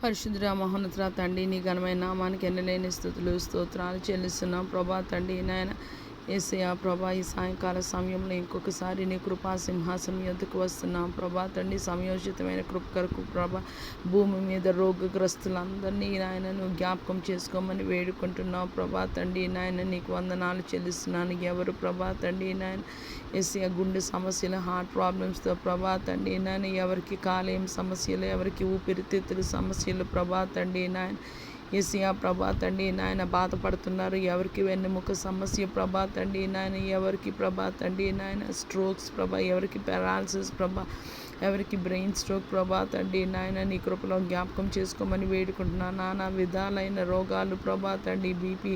పరిశుద్ధుడా మహోన్నతుడా తండ్రి, నీ ఘనమైన నామానికి ఎన్నలేని స్తుతులు స్తోత్రాలు చెల్లిస్తున్నాం ప్రభా. తండ్రి నాయన యేసయ్యా ప్రభా, ఈ సాయంకాల సమయంలో ఇంకొకసారి నీ కృపా సింహాసనం ఎద్దుకు వస్తున్నాం ప్రభా. తండ్రి సమయోచితమైన కృప కొరకు ప్రభా, భూమి మీద రోగగ్రస్తులందరినీ నాయన నువ్వు జ్ఞాపకం చేసుకోమని వేడుకుంటున్నావు ప్రభా. తండ్రి నాయన నీకు వందనాలు చెల్లిస్తున్నాను. ఎవరు ప్రభా తండ్రి నాయన యేసయ్యా గుండె సమస్యలు, హార్ట్ ప్రాబ్లమ్స్తో ప్రభా తండ్రి నాయన, ఎవరికి కాలేయం సమస్యలు, ఎవరికి ఊపిరితిత్తుల సమస్యలు ప్రభా తండ్రి నాయన యేసయ్యా ప్రభా తండ్రి నాయన బాధపడుతున్నారు. ఎవరికి వెన్నెముక సమస్య ప్రభా తండ్రి నాయన, ఎవరికి ప్రభా తండ్రి నాయన స్ట్రోక్స్ ప్రభా, ఎవరికి పారాలసిస్ ప్రభా, ఎవరికి బ్రెయిన్ స్ట్రోక్ ప్రభా తండ్రి నాయన నీ కృపలో జ్ఞాపకం చేసుకోమని వేడుకుంటున్నాను. నానా విధాలైన రోగాలు ప్రభా తండ్రి, బీపీ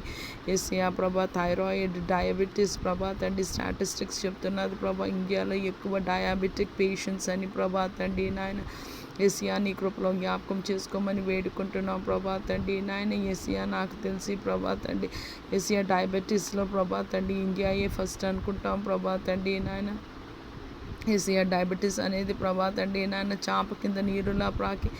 యేసయ్యా ప్రభా, థైరాయిడ్, డయాబెటీస్ ప్రభా తండ్రి, స్టాటిస్టిక్స్ చెప్తున్నది ప్రభా ఇండియాలో ఎక్కువ డయాబెటిక్ పేషెంట్స్ అని ప్రభా తండ్రి నాయన యేసయ్యా నీ కృపలో జ్ఞాపకం చేసుకోమని వేడుకుంటున్నాం ప్రభా తండ్రి నాయన. యేసయ్యా నాకు తెలిసి ప్రభా తండ్రి యేసయ్యా డయాబెటీస్లో ప్రభా తండ్రి ఇండియాయే ఫస్ట్ అనుకుంటాం ప్రభా తండ్రి నాయన. యేసయ్యా డయాబెటీస్ అనేది ప్రభా తండ్రి నాయన చాప కింద నీరులా ప్రాకి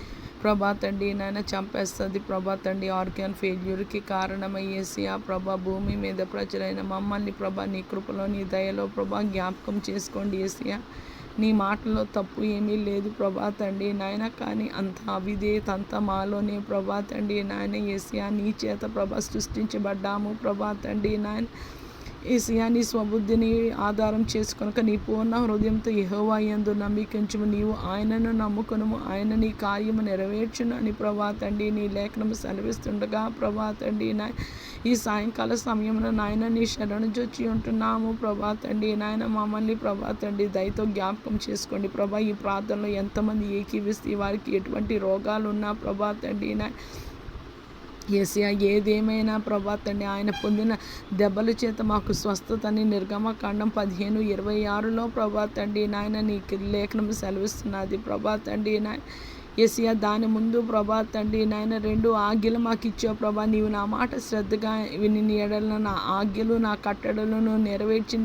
ప్రభా తండ్రి నాయన చంపేస్తుంది ప్రభా తండ్రి. ఆర్గాన్ ఫెయిల్యూర్కి కారణమై యేసయ్యా ప్రభా, భూమి మీద ప్రజలైన మమ్మల్ని ప్రభా నీ కృపలో నీ దయలో ప్రభా జ్ఞాపకం చేసుకోండి యేసయ్యా. నీ మాటలో తప్పు ఏమీ లేదు ప్రభా తండ్రి నాయన, కానీ అంత అవిధేయత అంతా మాలోనే ప్రభా తండ్రి నాయన. యేసయ్యా నీ చేత ప్రభా సృష్టించబడ్డాము ప్రభా తండ్రి నాయన. యేసయ్యా నీ స్వబుద్ధిని ఆధారం చేసుకొనక నీ పూర్ణ హృదయంతో యెహోవా యందు నమ్మికించుము, నీవు ఆయనను నమ్ముకొనుము, ఆయన నీ కార్యము నెరవేర్చును అని ప్రభా తండ్రి నీ లేఖనము సెలవిస్తుండగా ప్రభా తండ్రి నాయన ఈ సాయంకాల సమయంలో నాయన నీ శరణు జొచ్చి ఉంటున్నాము ప్రభా తండ్రి నాయన. మమ్మల్ని ప్రభా తండ్రి దయతో జ్ఞాపకం చేసుకోండి ప్రభా. ఈ ప్రార్థనలో ఎంతమంది ఏకీవిస్తే వారికి ఎటువంటి రోగాలు ఉన్నా ప్రభా తండ్రి నాయన యేసయ్యా ఏదేమైనా ప్రభా తండ్రి ఆయన పొందిన దెబ్బల చేత మాకు స్వస్థతని నిర్గమకాండం 15:26లో ప్రభా తండ్రి నాయన నీకు లేఖనం సెలవిస్తున్నది ప్రభా తండ్రి నాయన. యేసయ్యా దాని ముందు ప్రభా తండ్రి నాయన 2 ఆజ్ఞలు మాకు ఇచ్చావు ప్రభా. నీవు నా మాట శ్రద్ధగా విని నీ ఎడల నా ఆజ్ఞలు నా కట్టడలను నెరవేర్చి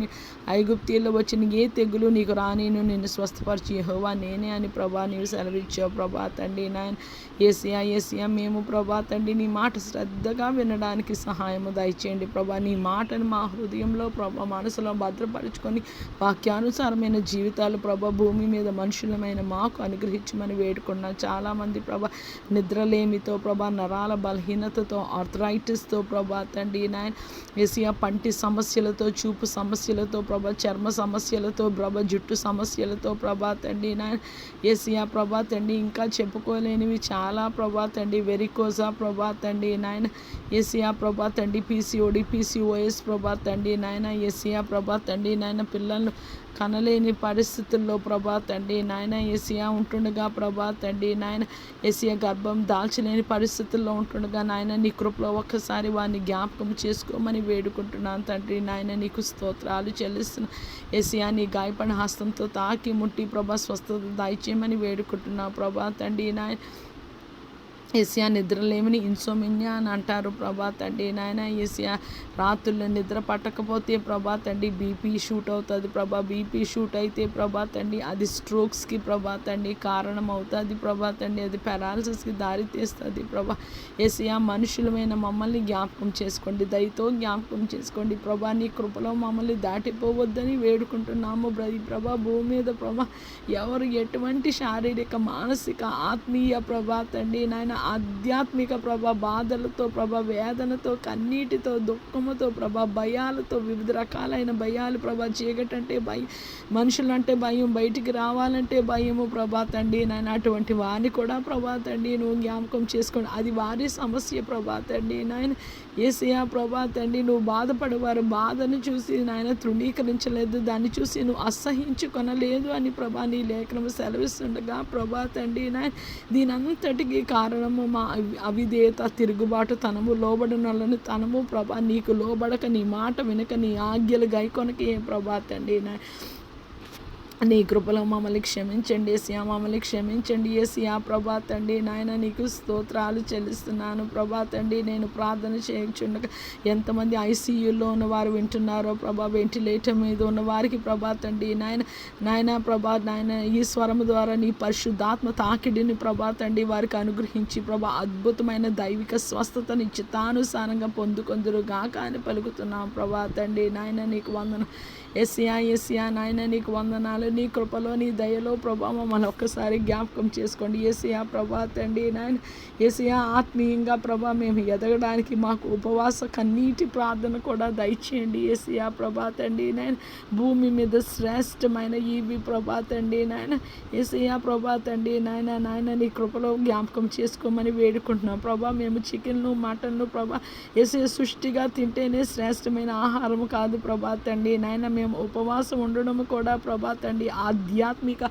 ఐగుప్తీలో వచ్చిన ఏ తెగులు నీకు రానిను, నిన్ను స్వస్థపరిచి యెహోవా నేనే అని ప్రభా నీవు సెలవిచ్చావు ప్రభా తండ్రి నాయన. యేసయ్యా మేము ప్రభా తండ్రి నీ మాట శ్రద్ధగా వినడానికి సహాయము దయచేయండి ప్రభా. నీ మాటను మా హృదయంలో ప్రభా మనసులో భద్రపరుచుకొని వాక్యానుసారమైన జీవితాలు ప్రభా భూమి మీద మనుషులమైన మాకు అనుగ్రహించమని వేడుకున్నాను. చాలామంది ప్రభా నిద్రలేమితో ప్రభా, నరాల బలహీనతతో, ఆర్థరైటిస్తో ప్రభా తండ్రి నాయన యేసయ్యా పంటి సమస్యలతో, చూపు సమస్యలతో ప్రభా, చర్మ సమస్యలతో ప్రభా, జుట్టు సమస్యలతో ప్రభా తండ్రి నాయన యేసయ్యా ప్రభా తండ్రి ఇంకా చెప్పుకోలేనివి చాలా ప్రభా తండ్రి, వెరికోజా ప్రభా తండ్రి నాయన యేసయ్యా ప్రభా తండ్రి, పీసీఓడి, పీసీఓఎస్ ప్రభా తండ్రి నాయన యేసయ్యా ప్రభా తండ్రి నాయన పిల్లలు కనలేని పరిస్థితుల్లో ప్రభా తండ్రి నాయన యేసయ్యా ఉంటుండగా ప్రభా తండ్రి నాయన యేసయ్యా గర్భం దాల్చలేని పరిస్థితుల్లో ఉంటుండగా నాయన నీ కృపలో ఒక్కసారి వారిని జ్ఞాపకం చేసుకోమని వేడుకుంటున్నాను తండ్రి నాయన. నీకు స్తోత్రాలు చెల్లిస్తున్నాను యేసయ్యా. నీ గాయపడిన హస్తంతో తాకి ముట్టి ప్రభా స్వస్థత దయచేయమని వేడుకుంటున్నాను ప్రభా తండ్రి నాయన. యేసయ్యా నిద్రలేమని ఇన్సోమినియా అని అంటారు ప్రభా తండ్రి నాయన యేసయ్యా. రాత్రుల్లో నిద్ర పట్టకపోతే ప్రభా తండ్రి బీపీ షూట్ అవుతుంది ప్రభా. బీపీ షూట్ అయితే ప్రభా తండ్రి అది స్ట్రోక్స్కి ప్రభా తండ్రి కారణం అవుతుంది ప్రభా తండ్రి. అది పారాలసిస్కి దారి తీస్తుంది ప్రభా. యేసయ్యా మనుషులమైన మమ్మల్ని జ్ఞాపకం చేసుకోండి, దయతో జ్ఞాపకం చేసుకోండి ప్రభా. నీ కృపలో మమ్మల్ని దాటిపోవద్దని వేడుకుంటున్నాము ప్రభా. భూమి మీద ప్రభా ఎవరు ఎటువంటి శారీరక, మానసిక, ఆత్మీయ ప్రభా తండ్రి నాయన ఆధ్యాత్మిక ప్రభా బాధలతో ప్రభా, వేదనతో, కన్నీటితో, దుఃఖముతో ప్రభా, భయాలతో, వివిధ రకాలైన భయాలు ప్రభా. చీకటంటే భయం, మనుషులంటే భయం, బయటికి రావాలంటే భయము ప్రభా తండ్రి నాయన. అటువంటి వారిని కూడా ప్రభా తండ్రి నువ్వు జ్ఞాపకం చేసుకోండి. అది వారి సమస్య ప్రభా తండ్రి నాయన యేసయ్యా ప్రభా తండ్రి. నువ్వు బాధపడేవారు బాధను చూసి నాయన తృణీకరించలేదు, దాన్ని చూసి నువ్వు అసహించుకొనలేదు అని ప్రభా నీ లేఖనము సెలవిస్తుండగా ప్రభా తండ్రి నాయన దీనంతటికీ కారణము మా అవిధేయత, తిరుగుబాటు తనము, లోబడినోళ్ళని తనము ప్రభా. నీకు లోబడక, నీ మాట వినక, నీ ఆజ్ఞలు గైకొనక ఏ ప్రభా తండ్రి నీ కృపలో మమ్మల్ని క్షమించండి ఏసయ్యా, మమ్మల్ని క్షమించండి ఏసయ్యా. ప్రభా తండ్రి నాయన నీకు స్తోత్రాలు చెల్లిస్తున్నాను. ప్రభా తండ్రి నేను ప్రార్థన చేయించుండగా ఎంతమంది ఐసీయూలో ఉన్నవారు వింటున్నారో ప్రభా, వెంటిలేటర్ మీద ఉన్న వారికి ప్రభా తండ్రి నాయన ప్రభా నాయన ఈ స్వరం ద్వారా నీ పరిశుద్ధాత్మ తాకిడిని ప్రభా తండ్రి వారికి అనుగ్రహించి ప్రభా అద్భుతమైన దైవిక స్వస్థతని చిత్తానుసారంగా పొందుకొందురుగాక అని పలుకుతున్నాం. ప్రభా తండ్రి నాయన నీకు వందన ఏసయ్యా నాయన నీకు వందనాలు. నీ కృపలో నీ దయలో ప్రభా మమ్మల్ని ఒక్కసారి జ్ఞాపకం చేసుకోండి ఏసయ్యా. ప్రభా తండ్రి నాయన ఏసయ్యా, ఆత్మీయంగా ప్రభా మేము ఎదగడానికి మాకు ఉపవాస కన్నీటి ప్రార్థన కూడా దయచేయండి ఏసయ్యా. ప్రభా తండ్రి నాయన భూమి మీద శ్రేష్టమైన ఇవి ప్రభా తండ్రి నాయన ఏసయ్యా. ప్రభా తండ్రి నాయన నీ కృపలో జ్ఞాపకం చేసుకోమని వేడుకుంటున్నాం ప్రభా. మేము చికెన్ను మటన్ను ప్రభా ఏసయ్య సృష్టిగా తింటేనే శ్రేష్టమైన ఆహారం కాదు ప్రభా తండ్రి నాయన. మేము ఉపవాసం ఉండడము కూడా ప్రభా తండ్రి ఆధ్యాత్మిక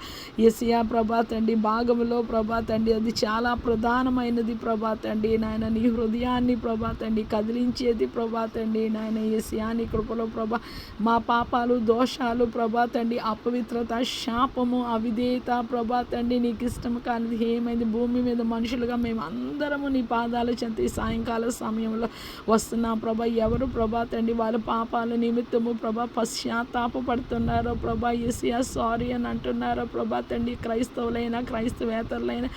ఏసయ్యా ప్రభా తండ్రి భాగంలో ప్రభా తండ్రి అది చాలా ప్రధానమైనది ప్రభా తండ్రి నాయన. నీ హృదయాన్ని ప్రభా తండ్రి కదిలించేది ప్రభా తండ్రి నాయన ఏసయ్యా. నీ కృపలో ప్రభా మా పాపాలు దోషాలు ప్రభా తండ్రి అపవిత్రత శాపము అవిధేయత ప్రభా తండ్రి నీకు ఇష్టం కానిది ఏమైంది భూమి మీద మనుషులుగా మేము అందరము నీ పాదాల చెంత ఈ సాయంకాల సమయంలో వస్తున్నాం ప్రభా. ఎవరు ప్రభా తండ్రి వాళ్ళ పాపాల నిమిత్తము ప్రభా పశ్చాత్తాపడుతున్నారో ప్రభా యేసయ్యా సారీ అని అంటున్నారో ప్రభా తండ్రి, క్రైస్తవులైనా క్రైస్తవేతరులైనా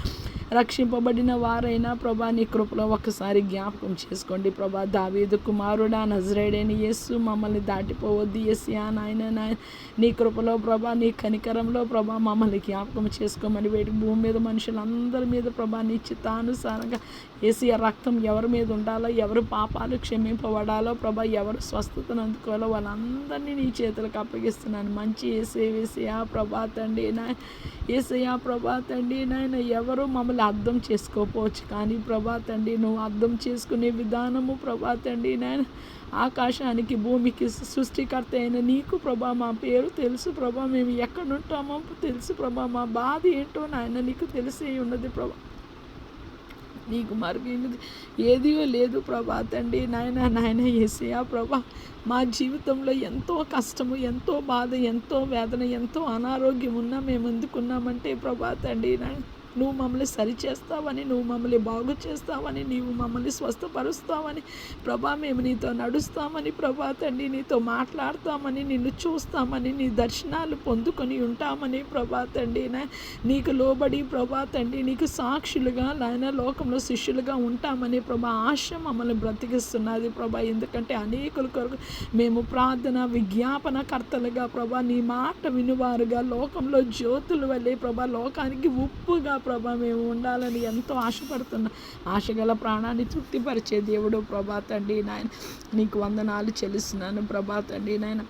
రక్షింపబడిన వారైనా ప్రభా నీ కృపలో ఒకసారి జ్ఞాపకం చేసుకోండి ప్రభా. దావీదు కుమారుడా నజరేయుడైన యేసు మమ్మల్ని దాటిపోవద్దు యేసయ్యా నాయన నీ కృపలో ప్రభా నీ కనికరంలో ప్రభా మమ్మల్ని జ్ఞాపకం చేసుకోమని వేడి భూమి మీద మనుషులందరి మీద ప్రభా నీ చిత్తానుసారంగా యేసయ్యా రక్తం ఎవరి మీద ఉండాలో, ఎవరు పాపాలు క్షమింపబడాలో ప్రభా, ఎవరు స్వస్థతను అందుకోవాలో వాళ్ళందరినీ నీ చేతులకు అప్పగిస్తున్నాను. మంచి యేసయ్యా ప్రభా తండ్రి యేసయ్యా ప్రభా తండ్రి నాయన ఎవరు మమ్మల్ని అర్థం చేసుకోకపోవచ్చు కానీ ప్రభా తండ్రి నువ్వు అర్థం చేసుకునే విధానము ప్రభా తండ్రి నాయన ఆకాశానికి భూమికి సృష్టికర్త అయిన నీకు ప్రభా మా పేరు తెలుసు ప్రభా. మేము ఎక్కడుంటామో తెలుసు ప్రభా. మా బాధ ఏంటో నాయన నీకు తెలిసే ఉన్నది ప్రభా. నీకు మరుగైనది ఏదియో లేదు ప్రభా తండ్రి నాయన యేసయ్యా ప్రభా. మా జీవితంలో ఎంతో కష్టము, ఎంతో బాధ, ఎంతో వేదన, ఎంతో అనారోగ్యం ఉన్నా మేము ఎందుకున్నామంటే ప్రభా తండ్రి నువ్వు మమ్మల్ని సరిచేస్తావని, నువ్వు మమ్మల్ని బాగు చేస్తావని, నీవు మమ్మల్ని స్వస్థపరుస్తావని ప్రభా. మేము నీతో నడుస్తామని ప్రభా తండ్రి, నీతో మాట్లాడతామని, నిన్ను చూస్తామని, నీ దర్శనాలు పొందుకొని ఉంటామని ప్రభా తండ్రి నీకు లోబడి ప్రభా తండ్రి నీకు సాక్షులుగా నాయన లోకంలో శిష్యులుగా ఉంటామని ప్రభా ఆశ మమ్మల్ని బ్రతికిస్తున్నది ప్రభా. ఎందుకంటే అనేకుల కొరకు మేము ప్రార్థన విజ్ఞాపన కర్తలుగా ప్రభా నీ మాట వినువారుగా లోకంలో జ్యోతుల వల్లే ప్రభా లోకానికి ఉప్పుగా ప్రభా మేము ఉండాలని ఎంతో ఆశపడుతున్నా. ఆశగల ప్రాణాన్ని తృప్తిపరిచే దేవుడు ప్రభా తండ్రి నాయన నీకు వందనాలు చెల్లిస్తున్నాను ప్రభా తండ్రి నాయన.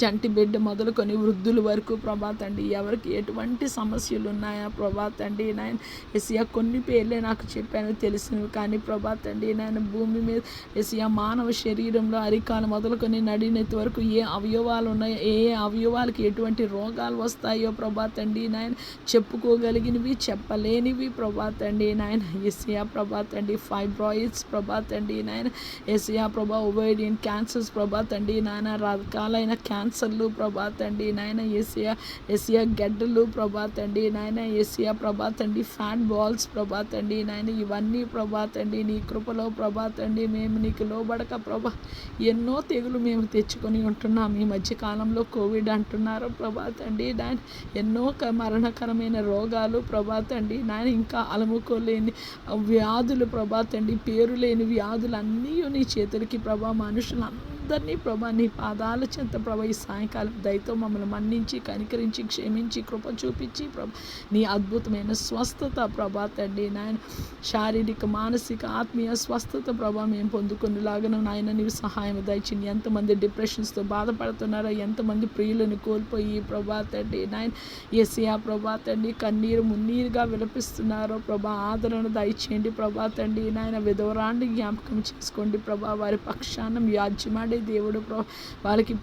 చంటి బిడ్డ మొదలుకొని వృద్ధుల వరకు ప్రభా తండ్రి ఎవరికి ఎటువంటి సమస్యలు ఉన్నాయా ప్రభా తండ్రి నాయన యేసయ్యా. కొన్ని పేర్లే నాకు చెప్పాను తెలిసినవి కానీ ప్రభా తండ్రి నాయన భూమి మీద యేసయ్యా మానవ శరీరంలో అరికాలు మొదలుకొని నడినెత్తి వరకు ఏ అవయవాలు ఉన్నాయో, ఏ అవయవాలకి ఎటువంటి రోగాలు వస్తాయో ప్రభా తండ్రి నాయన చెప్పుకోగలిగినవి చెప్పలేనివి ప్రభా తండ్రి నాయన యేసయ్యా ప్రభా తండ్రి. ఫైబ్రాయిడ్స్ ప్రభా తండ్రి నాయన యేసయ్యా ప్రభా. ఓవేరియన్ క్యాన్సర్స్ ప్రభా తండ్రి నాయన రకాలైన క్యాన్సర్లు ప్రభా తండ్రి నాయన యేసయ్యా గడ్డలు ప్రభా తండ్రి నాయన యేసయ్యా ప్రభా తండ్రి. ఫ్యాట్ బాల్స్ ప్రభా తండ్రి నాయన ఇవన్నీ ప్రభా తండ్రి నీ కృపలో ప్రభా తండ్రి మేము నీకు లోబడక ప్రభా ఎన్నో తెగులు మేము తెచ్చుకొని ఉంటున్నాం. ఈ మధ్యకాలంలో కోవిడ్ అంటున్నారు ప్రభా తండ్రి నాయన. ఎన్నో మరణకరమైన రోగాలు ప్రభా తండ్రి నాయన. ఇంకా అలముకోలేని వ్యాధులు ప్రభా తండ్రి, పేరు లేని వ్యాధులు అన్నీ నీ చేతులకి ప్రభా. మనుషులందరినీ ప్రభా నీ పాదాల చెంత ప్రభా ఈ సాయంకాలం దయతో మమ్మల్ని మన్నించి కనికరించి క్షమించి కృప చూపించి ప్రభా నీ అద్భుతమైన స్వస్థత ప్రభా తండ్రి నాయన. శారీరక మానసిక ఆత్మీయ స్వస్థత ప్రభా మేము పొందుకునేలాగా నాయన నీవు సహాయం దయచింది. ఎంతమంది డిప్రెషన్స్తో బాధపడుతున్నారో, ఎంతమంది ప్రియులను కోల్పోయి ప్రభా తండ్రి నాయన యేసయ్యా ప్రభా తండ్రి కన్నీరు మున్నీరుగా విలపిస్తున్నారో ప్రభా ఆదరణ దయచేయండి ప్రభా తండ్రి నాయన. విధవరాన్ని జ్ఞాపకం చేసుకోండి ప్రభా. వారి పక్షాన వ్యాజ్యమాడే తండ్రి దేవుడు వాళ్ళకి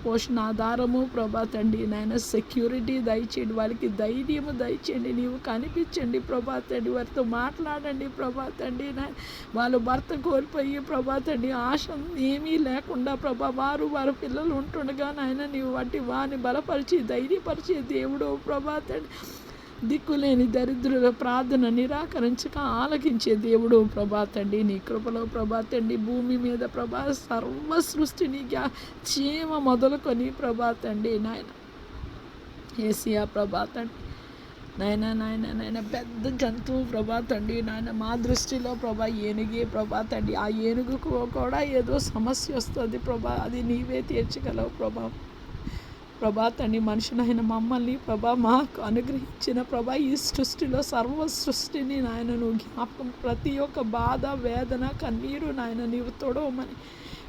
పోషణ ఆధారము ప్రభా తండ్రి నాయన సెక్యూరిటీ దయచేయండి, వాళ్ళకి ధైర్యము దయచేయండి, నీవు కనిపించండి ప్రభా తండ్రి, వారితో మాట్లాడండి ప్రభా తండ్రి నాయన. వాళ్ళు భర్త కోల్పోయి ప్రభా తండ్రి ఆశ ఏమీ లేకుండా ప్రభా వారి పిల్లలు ఉంటుండగా నాయన నీవు వారిని బలపరిచి ధైర్యపరిచే దేవుడు ప్రభా తండ్రి. దిక్కులేని దరిద్రుల ప్రార్థన నిరాకరించక ఆలకించే దేవుడు ప్రభా తండ్రి. నీ కృపలో ప్రభా తండ్రి భూమి మీద ప్రభా సర్వ సృష్టిని చీమ మొదలుకొని ప్రభా తండ్రి నాయన ఏసియా ప్రభా తండ్రి నాయన పెద్ద జంతువు ప్రభా తండ్రి నాయన మా దృష్టిలో ప్రభా ఏనుగే ప్రభా తండ్రి. ఆ ఏనుగుకు కూడా ఏదో సమస్య వస్తుంది ప్రభా, అది నీవే తీర్చగలవు ప్రభా తండ్రి. మనుషులైన మమ్మల్ని ప్రభా మాకు అనుగ్రహించిన ప్రభా ఈ సృష్టిలో సర్వ సృష్టిని నాయన నువ్వు జ్ఞాపకం, ప్రతి ఒక్క బాధ వేదన కన్నీరు నాయన నీవు తొడవమని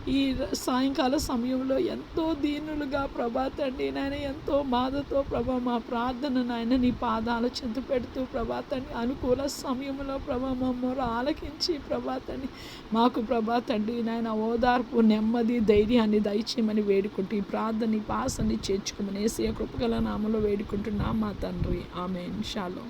ఈ సాయంకాల సమయంలో ఎంతో దీనులుగా ప్రభా తండ్రి నాయన ఎంతో బాధతో ప్రభా మా ప్రార్థన నాయన నీ పాదాలు చెంత పెడుతూ ప్రభా తండ్రి అనుకూల సమయంలో ప్రభా మమ్మల్ని ఆలకించి ప్రభా తండ్రి మాకు ప్రభా తండ్రి నాయన ఓదార్పు నెమ్మది ధైర్యాన్ని దయచేయమని వేడుకుంటూ ఈ ప్రార్థన పాసని చేర్చుకోమని యేసయ్య కృపగల నామములో వేడుకుంటున్నాం మా తండ్రి. ఆమేన్. షాలోమ్.